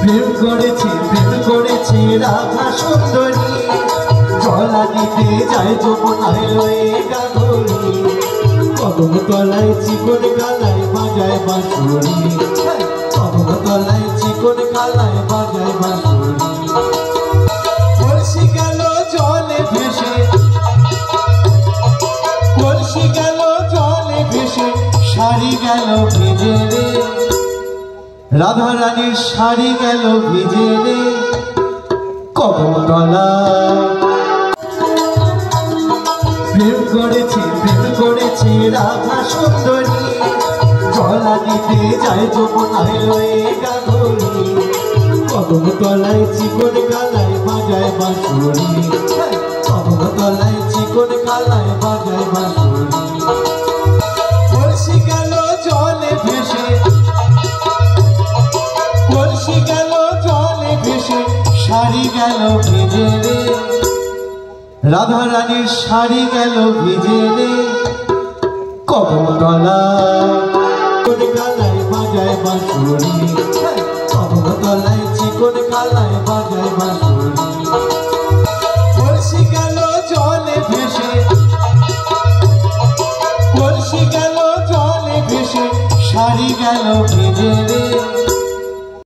প্রেম করেছে রাধা সুন্দরী, জলা দিতে যায় যমুনায় লয়ে গাগরি, কদম তলায় চিকন গালায় বাজায় বাঁশুরি, কদম তলায় চিকন গালায় বাজায় বাঁশুরি। কলসি গেল জলে ভেসে, কলসি গেল জলে ভেসে, শাড়ি গেল ভিজে রে, রাধা রানীর শাড়ি গেল ভিজে রে কদম তলায়। প্রেম করেছে রাধা সুন্দরী, জলা দিতে যায় যমুনায় লয়ে গাগরি, কদম তলায় চিকন গালায় বাজায় বাঁশুরি, কদম তলায় চিকন গালায় বাজায় বাঁশুরি। কলসি গেল জলে ভেসে, কলসি গেল জলে ভেসে, শাড়ি গেল ভিজে রে, রাধা রানীর শাড়ি গেল ভিজে রে কদম তলায়। চিকন গালায় বাজায় বাঁশুরি, কদম তলায় চিকন গালায় বাজায় বাঁশুরি। কলসি গেল জলে ভেসে, কলসি গেল জলে ভেসে, শাড়ি গেল ভিজে রে,